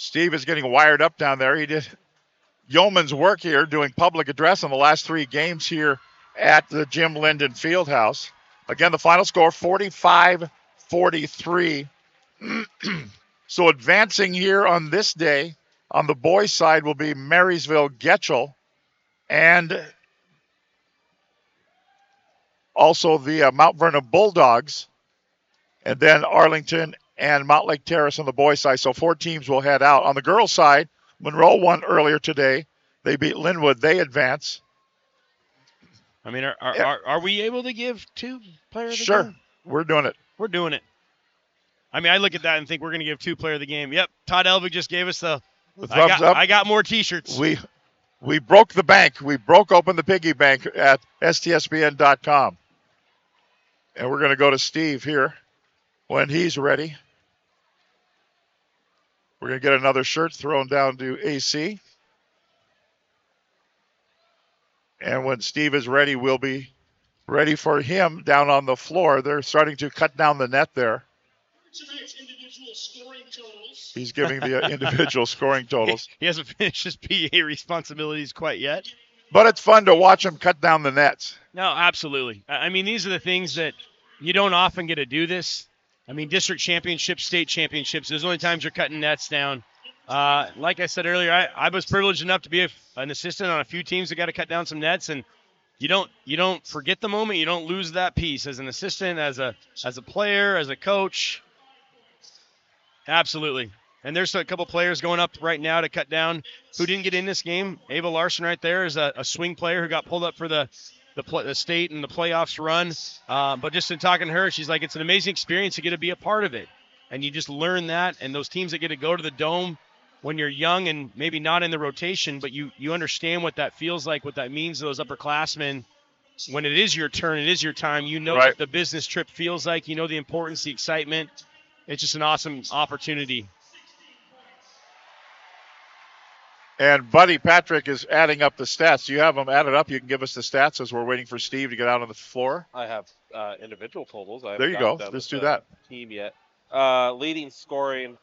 Steve is getting wired up down there. He did yeoman's work here doing public address in the last 3 games here at the Jim Linden Fieldhouse. Again, the final score 45-43. So advancing here on this day on the boys' side will be Marysville Getchell and also the Mount Vernon Bulldogs, and then Arlington and Montlake Terrace on the boys' side. So 4 teams will head out. On the girls' side, Monroe won earlier today. They beat Linwood. They advance. I mean, are we able to give 2 players the game? Sure, we're doing it. We're doing it. I mean, I look at that and think we're going to give 2 player of the game. Yep, Todd Elvig just gave us the thumbs up. I got more T-shirts. We broke the bank. We broke open the piggy bank at STSPN.com. And we're going to go to Steve here when he's ready. We're going to get another shirt thrown down to AC. And when Steve is ready, we'll be ready for him down on the floor. They're starting to cut down the net there. He's giving the individual scoring totals. He hasn't finished his PA responsibilities quite yet. But it's fun to watch him cut down the nets. No, absolutely. I mean, these are the things that you don't often get to do this. I mean, district championships, state championships, there's only times you're cutting nets down. Like I said earlier, I was privileged enough to be an assistant on a few teams that got to cut down some nets, and you don't forget the moment. You don't lose that piece as an assistant, as a player, as a coach. Absolutely. And there's a couple players going up right now to cut down who didn't get in this game. Ava Larson right there is a swing player who got pulled up for the state and the playoffs run. But just in talking to her, she's like, it's an amazing experience to get to be a part of it. And you just learn that. And those teams that get to go to the Dome when you're young and maybe not in the rotation, but you understand what that feels like, what that means to those upperclassmen. When it is your turn, it is your time, you know what the business trip feels like. You know the importance, the excitement. It's just an awesome opportunity. And Buddy Patrick is adding up the stats. You have them added up. You can give us the stats as we're waiting for Steve to get out on the floor. I have individual totals. There you go. Let's do that. Team yet. Leading scoring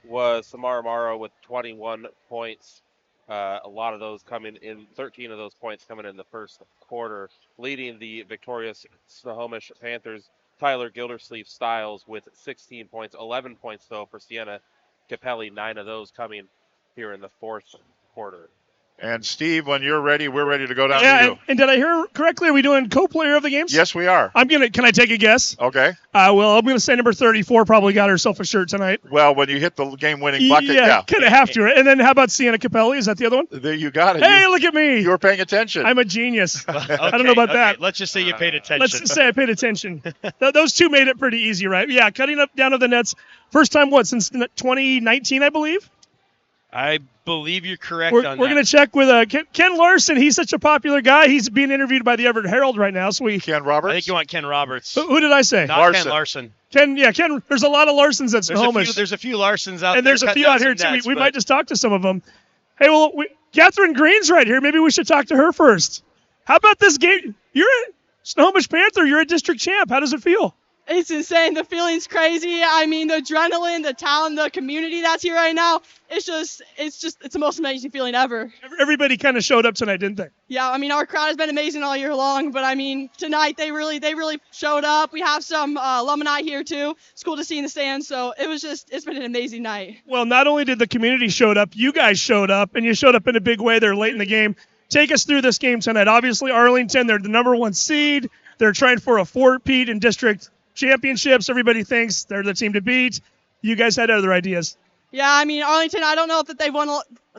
was Samara Morrow with 21 points. A lot of those coming in, 13 of those points coming in the first quarter. Leading the victorious Snohomish Panthers, Tyler Gildersleeve Stiles with 16 points. 11 points, though, for Sienna Capelli. 9 of those coming here in the fourth quarter. And Steve, when you're ready, we're ready to go down to you. And did I hear correctly? Are we doing co-player of the games? Yes, we are. Can I take a guess? Okay. Well, I'm going to say number 34 probably got herself a shirt tonight. Well, when you hit the game-winning bucket, yeah. Kind of have to, right? And then how about Sienna Capelli? Is that the other one? There you got it. Hey, look at me. You were paying attention. I'm a genius. I don't know about that. Let's just say you paid attention. Let's just say I paid attention. Those two made it pretty easy, right? Yeah, cutting up down to the nets. First time, since 2019, I believe? I believe you're correct on that. We're going to check with Ken Larson. He's such a popular guy. He's being interviewed by the Everett Herald right now. Ken Roberts? I think you want Ken Roberts. Who did I say? Not Ken Larson. Ken, there's a lot of Larsons at Snohomish. There's a few Larsons out there. And there's a few out here, too. We might just talk to some of them. Hey, well, Catherine Green's right here. Maybe we should talk to her first. How about this game? You're a Snohomish Panther. You're a district champ. How does it feel? It's insane. The feeling's crazy. I mean, the adrenaline, the talent, the community that's here right now. It's the most amazing feeling ever. Everybody kind of showed up tonight, didn't they? Yeah, I mean, our crowd has been amazing all year long, but I mean, tonight they really showed up. We have some alumni here too. It's cool to see in the stands. So it's been an amazing night. Well, not only did the community showed up, you guys showed up, and you showed up in a big way there late in the game. Take us through this game tonight. Obviously, Arlington, they're the number 1 seed. They're trying for a 4-peat in district championships. Everybody thinks they're the team to beat. You guys had other ideas. Yeah, I mean, Arlington, I don't know if they've won,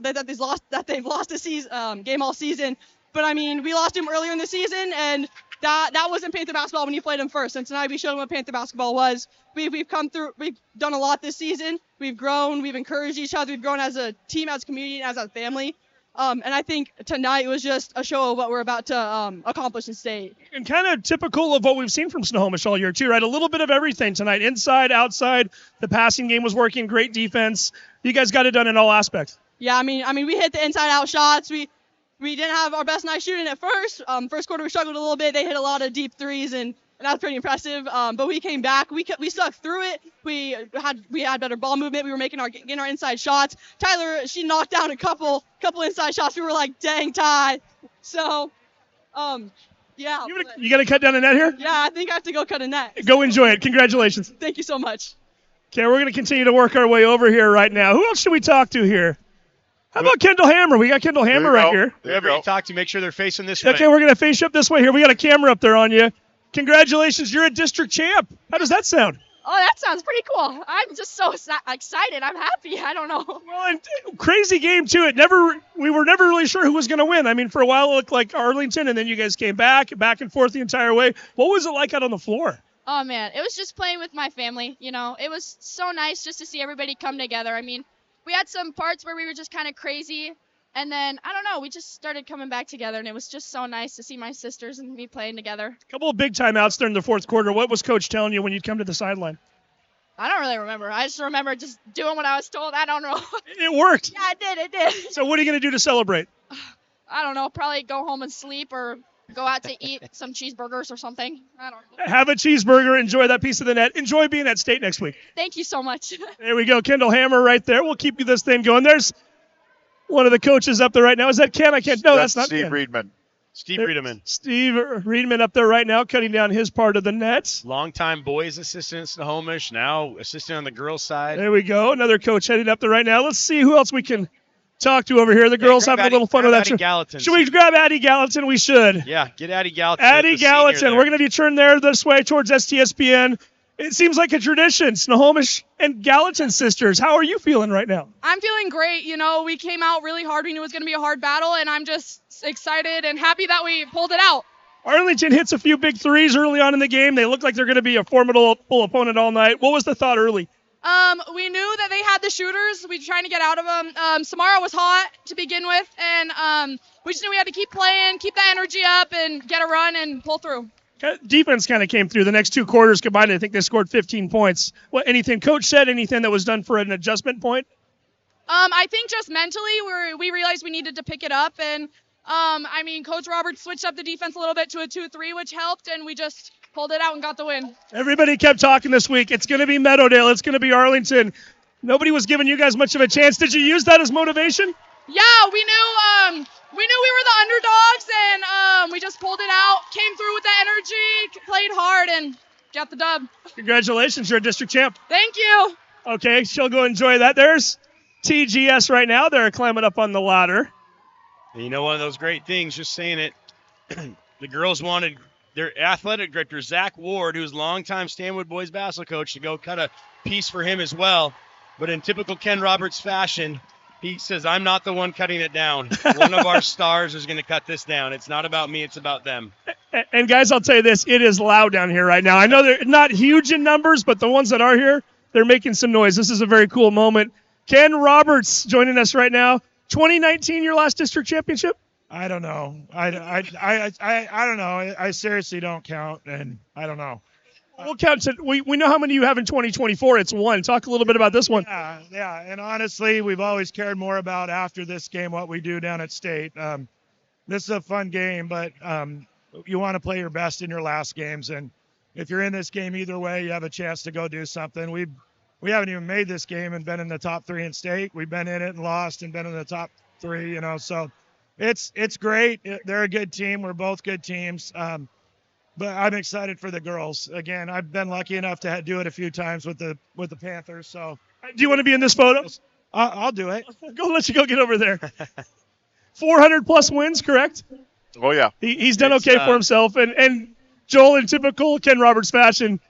that they've lost the season, game all season, but I mean, we lost them earlier in the season, and that wasn't Panther basketball when you played them first. And tonight we showed them what Panther basketball was. We've come through. We've done a lot this season. We've grown. We've encouraged each other. We've grown as a team, as a community, as a family. And I think tonight was just a show of what we're about to accomplish in state. And kind of typical of what we've seen from Snohomish all year, too, right? A little bit of everything tonight. Inside, outside, the passing game was working, great defense. You guys got it done in all aspects. Yeah, I mean, we hit the inside-out shots. We didn't have our best night shooting at first. First quarter, we struggled a little bit. They hit a lot of deep threes, and and that was pretty impressive. But we came back. We stuck through it. We had better ball movement. We were getting our inside shots. Tyler, she knocked down a couple inside shots. We were like, dang, Ty. So, yeah. You got to cut down a net here? Yeah, I think I have to go cut a net. Go enjoy it. Congratulations. Thank you so much. Okay, we're going to continue to work our way over here right now. Who else should we talk to here? How about Kendall Hammer? We got Kendall Hammer right here. Whoever you talk to, make sure they're facing this way. Okay, we're going to face you up this way here. We got a camera up there on you. Congratulations, you're a district champ. How does that sound? Oh, that sounds pretty cool. I'm just so excited. I'm happy. I don't know. Well, and crazy game, too. We were never really sure who was going to win. I mean, for a while it looked like Arlington, and then you guys came back and forth the entire way. What was it like out on the floor? Oh, man. It was just playing with my family. You know, it was so nice just to see everybody come together. I mean, we had some parts where we were just kind of crazy. And then, I don't know, we just started coming back together, and it was just so nice to see my sisters and me playing together. A couple of big timeouts during the fourth quarter. What was Coach telling you when you'd come to the sideline? I don't really remember. I just remember just doing what I was told. I don't know. It worked. Yeah, it did. So what are you going to do to celebrate? I don't know, probably go home and sleep or go out to eat some cheeseburgers or something. I don't know. Have a cheeseburger. Enjoy that piece of the net. Enjoy being at state next week. Thank you so much. There we go. Kendall Hammer right there. We'll keep you this thing going. There's one of the coaches up there right now. Is that Ken? I can't. No, that's not Steve Ken. Reedman. Steve Reedman. Steve Reedman up there right now, cutting down his part of the net. Longtime boys assistant at Snohomish, now assistant on the girls' side. There we go. Another coach heading up there right now. Let's see who else we can talk to over here. The girls having a little fun with that. Should we grab Addie Gallatin? We should. Yeah, get Addie Gallatin. Addie Gallatin. We're going to be turned there this way towards STSPN. It seems like a tradition. Snohomish and Gallatin sisters. How are you feeling right now? I'm feeling great. You know, we came out really hard. We knew it was going to be a hard battle, and I'm just excited and happy that we pulled it out. Arlington hits a few big threes early on in the game. They look like they're going to be a formidable opponent all night. What was the thought early? We knew that they had the shooters. We were trying to get out of them. Samara was hot to begin with, and we just knew we had to keep playing, keep that energy up, and get a run and pull through. Defense kind of came through. The next two quarters combined, I think they scored 15 points. What, anything Coach said, anything that was done for an adjustment point? I think just mentally we realized we needed to pick it up, and I mean, Coach Roberts switched up the defense a little bit to a 2-3, which helped, and we just pulled it out and got the win. Everybody kept talking this week. It's going to be Meadowdale. It's going to be Arlington. Nobody was giving you guys much of a chance. Did you use that as motivation? Yeah, we knew we were the underdogs, and we just pulled it out, came through with the energy, played hard, and got the dub. Congratulations, you're a district champ. Thank you. Okay, she'll go enjoy that. There's TGS right now. They're climbing up on the ladder. And you know, one of those great things, just saying it, the girls wanted their athletic director, Zach Ward, who's longtime Stanwood boys basketball coach, to go cut a piece for him as well. But in typical Ken Roberts fashion, he says, I'm not the one cutting it down. One of our stars is going to cut this down. It's not about me. It's about them. And, guys, I'll tell you this. It is loud down here right now. I know they're not huge in numbers, but the ones that are here, they're making some noise. This is a very cool moment. Ken Roberts joining us right now. 2019, your last district championship? I don't know. I don't know. I seriously don't count, and I don't know. We'll count to, we know how many you have in 2024. It's one. Talk a little bit about this one. Yeah. And honestly, we've always cared more about after this game what we do down at state. This is a fun game, but you want to play your best in your last games. And if you're in this game either way, you have a chance to go do something. We haven't even made this game and been in the top 3 in state. We've been in it and lost and been in the top 3, you know. So it's great. They're a good team. We're both good teams. But I'm excited for the girls. Again, I've been lucky enough to do it a few times with the Panthers. So, do you want to be in this photo? I'll do it. Let you go get over there. 400+ wins, correct? Oh yeah. He's done okay for himself. And Joel, in typical Ken Roberts fashion,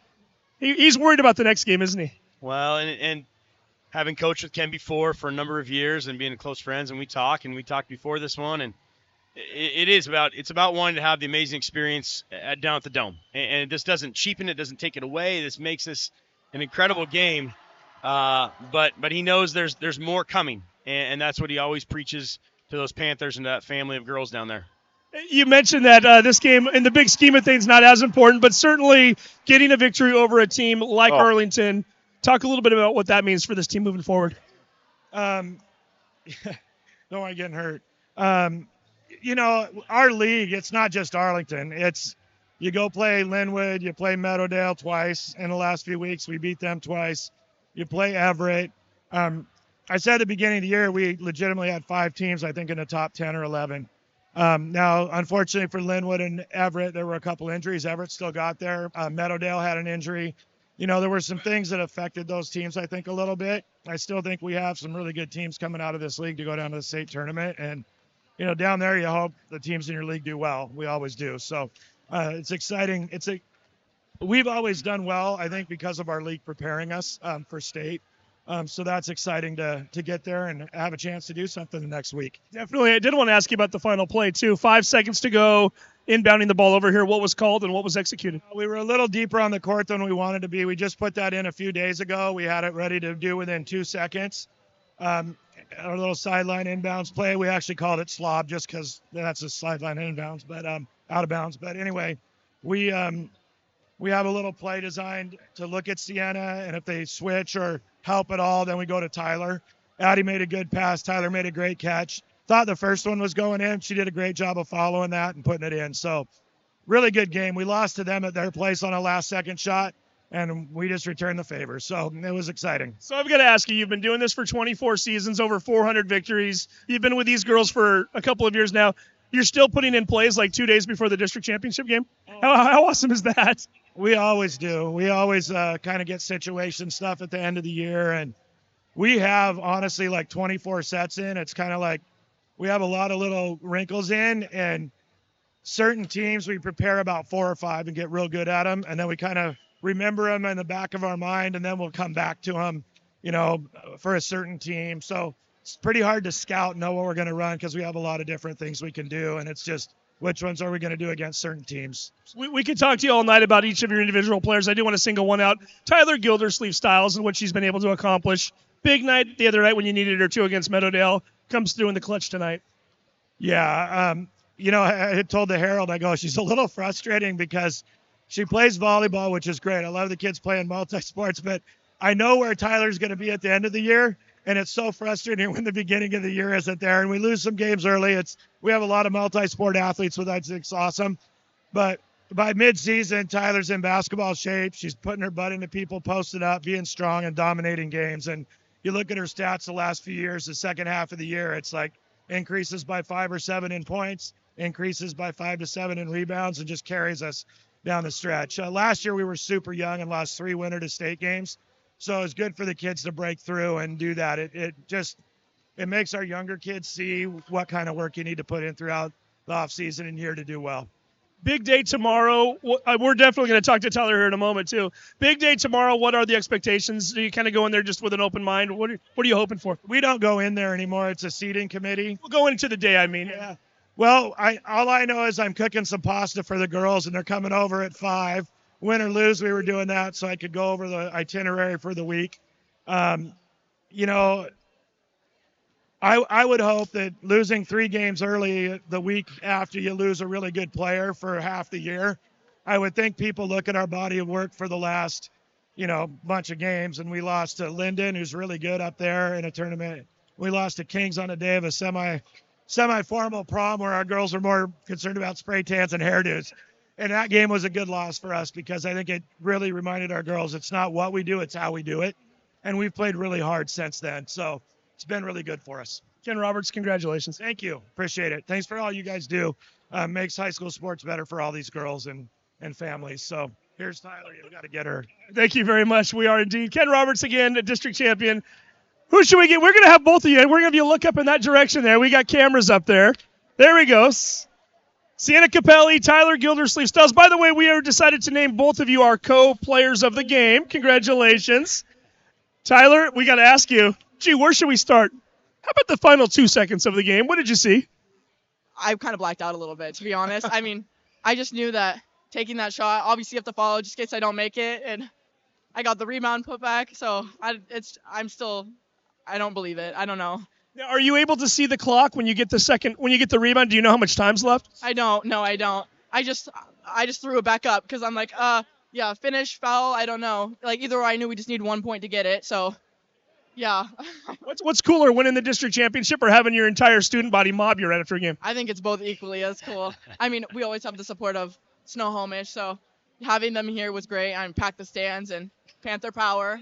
he's worried about the next game, isn't he? Well, and having coached with Ken before for a number of years and being close friends, and we talked before this one, and it's about wanting to have the amazing experience down at the Dome, and this doesn't cheapen it, doesn't take it away. This makes this an incredible game, but he knows there's more coming, and that's what he always preaches to those Panthers and that family of girls down there. You mentioned that this game, in the big scheme of things, not as important, but certainly getting a victory over a team like Arlington. Talk a little bit about what that means for this team moving forward. Don't want to get hurt. You know, our league, it's not just Arlington. It's You go play Linwood, you play Meadowdale twice in the last few weeks. We beat them twice. You play Everett. I said at the beginning of the year we legitimately had 5 teams, I think, in the top 10 or 11. Now, unfortunately for Linwood and Everett, there were a couple injuries. Everett still got there. Meadowdale had an injury. There were some things that affected those teams, I think, a little bit. I still think we have some really good teams coming out of this league to go down to the state tournament. And, down there, you hope the teams in your league do well. We always do. So it's exciting. We've always done well, I think, because of our league preparing us for state. So that's exciting to get there and have a chance to do something the next week. Definitely. I did want to ask you about the final play, too. 5 seconds to go, inbounding the ball over here. What was called and what was executed? We were a little deeper on the court than we wanted to be. We just put that in a few days ago. We had it ready to do within 2 seconds. Our little sideline inbounds play, we actually called it slob just because that's a sideline inbounds, but out of bounds. But anyway, we have a little play designed to look at Sienna, and if they switch or help at all, then we go to Tyler. Addie made a good pass. Tyler made a great catch. Thought the first one was going in. She did a great job of following that and putting it in. So really good game. We lost to them at their place on a last-second shot, and we just returned the favor. So it was exciting. So I've got to ask you, you've been doing this for 24 seasons, over 400 victories. You've been with these girls for a couple of years now. You're still putting in plays like 2 days before the district championship game? How awesome is that? We always do. We always kind of get situation stuff at the end of the year, and we have honestly like 24 sets in. It's kind of like we have a lot of little wrinkles in, and certain teams we prepare about 4 or 5 and get real good at them, and then we kind of remember them in the back of our mind, and then we'll come back to them, for a certain team. So it's pretty hard to scout and know what we're going to run because we have a lot of different things we can do, and it's just which ones are we going to do against certain teams. We could talk to you all night about each of your individual players. I do want to single one out. Tyler Gildersleeve-Styles and what she's been able to accomplish. Big night the other night when you needed her to against Meadowdale. Comes through in the clutch tonight. Yeah, I told the Herald, I go, she's a little frustrating because she plays volleyball, which is great. I love the kids playing multi-sports, but I know where Tyler's going to be at the end of the year, and it's so frustrating when the beginning of the year isn't there, and we lose some games early. We have a lot of multi-sport athletes, so that's awesome. But by mid-season, Tyler's in basketball shape. She's putting her butt into people, posted up, being strong, and dominating games. And you look at her stats the last few years, the second half of the year, it's like increases by 5 or 7 in points, increases by 5 to 7 in rebounds, and just carries us down the stretch. Last year we were super young and lost 3 winter to state games. So it's good for the kids to break through and do that. It makes our younger kids see what kind of work you need to put in throughout the offseason and year to do well. Big day tomorrow. We're definitely going to talk to Tyler here in a moment, too. Big day tomorrow. What are the expectations? Do you kind of go in there just with an open mind? What are you hoping for? We don't go in there anymore. It's a seating committee. We'll go into the day, I mean. Yeah. Well, all I know is I'm cooking some pasta for the girls, and they're coming over at 5. Win or lose, we were doing that so I could go over the itinerary for the week. I would hope that losing 3 games early the week after you lose a really good player for half the year, I would think people look at our body of work for the last, bunch of games. And we lost to Linden, who's really good up there in a tournament. We lost to Kings on a day of a semi-formal prom where our girls are more concerned about spray tans and hairdos. And that game was a good loss for us because I think it really reminded our girls it's not what we do, it's how we do it. And we've played really hard since then. So it's been really good for us. Ken Roberts, congratulations. Thank you. Appreciate it. Thanks for all you guys do. Makes high school sports better for all these girls and families. So here's Tyler. You've got to get her. Thank you very much. We are indeed. Ken Roberts again, a district champion. Who should we get? We're going to have both of you. We're going to have you look up in that direction there. We got cameras up there. There we go. Sienna Capelli, Tyler Gildersleeve-Styles. By the way, we have decided to name both of you our co-players of the game. Congratulations. Tyler, we got to ask you, where should we start? How about the final 2 seconds of the game? What did you see? I kind of blacked out a little bit, to be honest. I mean, I just knew that taking that shot, obviously you have to follow just in case I don't make it, and I got the rebound put back, so I don't believe it. I don't know. Now, are you able to see the clock when you get the rebound? Do you know how much time's left? I don't. No, I don't. I just threw it back up because I'm like, yeah, finish, foul, I don't know. Like, either way, I knew we just need 1 point to get it, so, yeah. What's cooler, winning the district championship or having your entire student body mob you right after a game? I think it's both equally as cool. I mean, we always have the support of Snohomish. So having them here was great. I packed the stands and Panther power,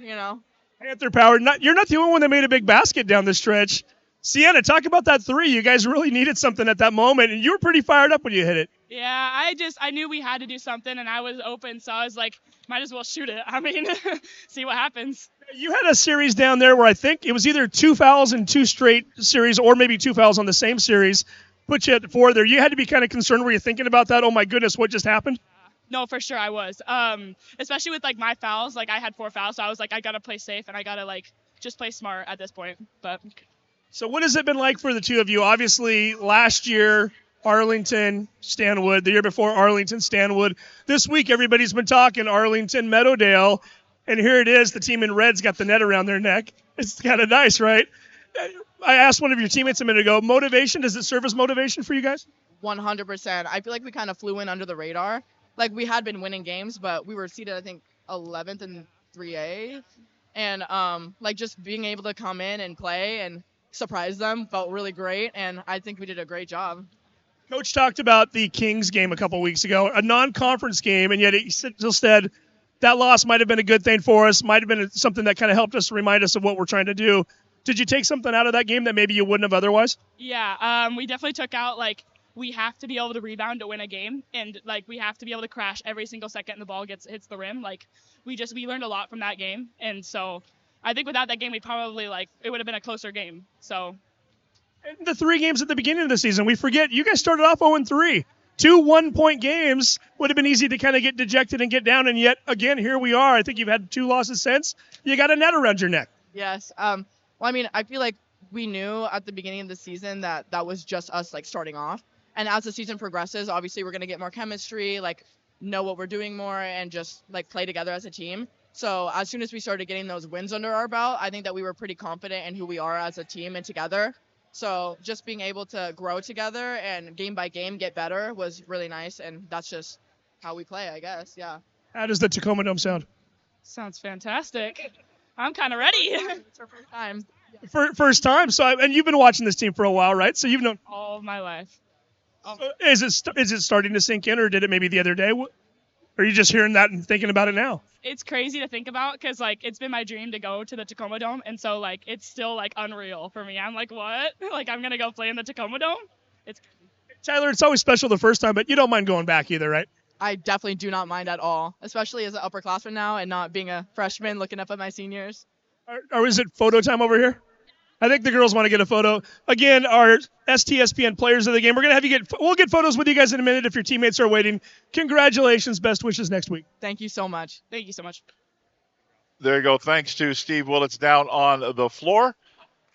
Panther power. You're not the only one that made a big basket down the stretch. Sienna, talk about that three. You guys really needed something at that moment, and you were pretty fired up when you hit it. Yeah, I knew we had to do something, and I was open, so I was like, might as well shoot it. I mean, see what happens. You had a series down there where I think it was either 2 fouls in 2 straight series or maybe 2 fouls on the same series. Put you at 4 there. You had to be kind of concerned. Were you thinking about that? Oh, my goodness, what just happened? No, for sure I was. Especially with, like, my fouls. Like, I had 4 fouls, so I was like, I got to play safe, and I got to, like, just play smart at this point. But so what has it been like for the two of you? Obviously, last year, Arlington, Stanwood. The year before, Arlington, Stanwood. This week, everybody's been talking Arlington, Meadowdale. And here it is. The team in red's got the net around their neck. It's kind of nice, right? I asked one of your teammates a minute ago, motivation, does it serve as motivation for you guys? 100%. I feel like we kind of flew in under the radar. Like, we had been winning games, but we were seated, I think, 11th in 3A. And, like, just being able to come in and play and surprise them felt really great. And I think we did a great job. Coach talked about the Kings game a couple weeks ago, a non-conference game, and yet he still said that loss might have been a good thing for us, might have been something that kind of helped us remind us of what we're trying to do. Did you take something out of that game that maybe you wouldn't have otherwise? Yeah, we definitely took out, like, we have to be able to rebound to win a game, and, like, we have to be able to crash every single second the ball hits the rim. Like, we learned a lot from that game, and so I think without that game, we probably, like, it would have been a closer game. So. And the 3 games at the beginning of the season, we forget, you guys started off 0-3. 2 1-point games would have been easy to kind of get dejected and get down, and yet, again, here we are. I think you've had 2 losses since. You got a net around your neck. Yes. Well, I mean, I feel like we knew at the beginning of the season that was just us, like, starting off. And as the season progresses, obviously we're going to get more chemistry, like, know what we're doing more, and just, like, play together as a team. So as soon as we started getting those wins under our belt, I think that we were pretty confident in who we are as a team and together. So just being able to grow together and game by game get better was really nice, and that's just how we play, I guess. Yeah. How does the Tacoma Dome sound? Sounds fantastic. I'm kind of ready. It's our first time. First time. So, and you've been watching this team for a while, right? So you've known all of my life. Is it starting to sink in, or did it maybe the other day? Or are you just hearing that and thinking about it now? It's crazy to think about because, like, it's been my dream to go to the Tacoma Dome, and so, like, it's still, like, unreal for me. I'm like, what? Like, I'm going to go play in the Tacoma Dome? It's crazy. Tyler, it's always special the first time, but you don't mind going back either, right? I definitely do not mind at all, especially as an upperclassman now and not being a freshman looking up at my seniors. Or is it photo time over here? I think the girls want to get a photo. Again, our STSPN players of the game. We're going to have we'll get photos with you guys in a minute if your teammates are waiting. Congratulations. Best wishes next week. Thank you so much. Thank you so much. There you go. Thanks to Steve Willits down on the floor.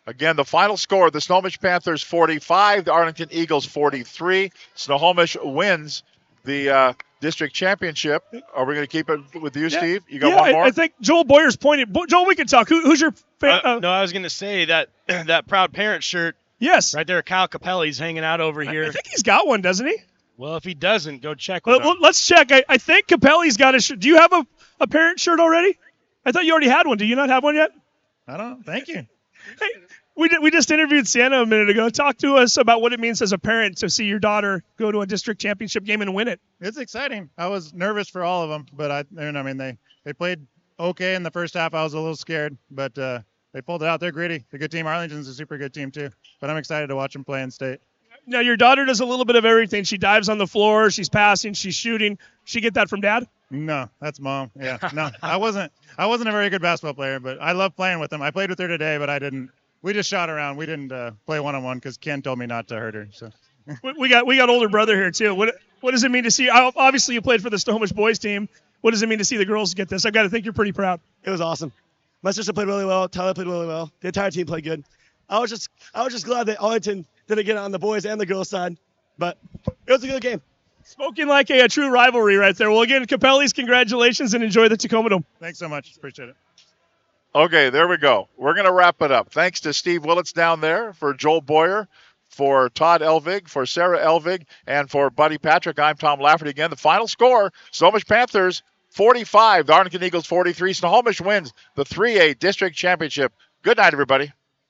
Again, the final score, the Snohomish Panthers 45, the Arlington Eagles 43. Snohomish wins the district championship. Are we going to keep it with you, Steve? You got one more? I think Joel Boyer's pointed. Joel, we can talk. Who's your fan? No, I was going to say that proud parent shirt. Yes. Right there, Kyle Capelli's hanging out over here. I think he's got one, doesn't he? Well, if he doesn't, go check with him. Well, let's check. I think Capelli's got a shirt. Do you have a parent shirt already? I thought you already had one. Do you not have one yet? I don't. Thank you. Hey, we just interviewed Sienna a minute ago. Talk to us about what it means as a parent to see your daughter go to a district championship game and win it. It's exciting. I was nervous for all of them, but they played okay in the first half. I was a little scared, but they pulled it out. They're gritty. They're a good team. Arlington's a super good team too, but I'm excited to watch them play in state. Now, your daughter does a little bit of everything. She dives on the floor. She's passing. She's shooting. She get that from dad? No, that's mom. Yeah, no, I wasn't a very good basketball player, but I love playing with them. I played with her today, but I didn't. We just shot around. We didn't play one-on-one because Ken told me not to hurt her. So we got older brother here too. What does it mean to see? Obviously, you played for the Snohomish boys team. What does it mean to see the girls get this? I've got to think you're pretty proud. It was awesome. My sister played really well. Tyler played really well. The entire team played good. I was just glad that Arlington didn't get on the boys and the girls side, but it was a good game. Spoken like a true rivalry right there. Well, again, Capelli's, congratulations and enjoy the Tacoma Dome. Thanks so much. Appreciate it. Okay, there we go. We're going to wrap it up. Thanks to Steve Willits down there, for Joel Boyer, for Todd Elvig, for Sarah Elvig, and for Buddy Patrick. I'm Tom Lafferty again. The final score, Snohomish Panthers 45, the Arlington Eagles 43. Snohomish wins the 3A district championship. Good night, everybody.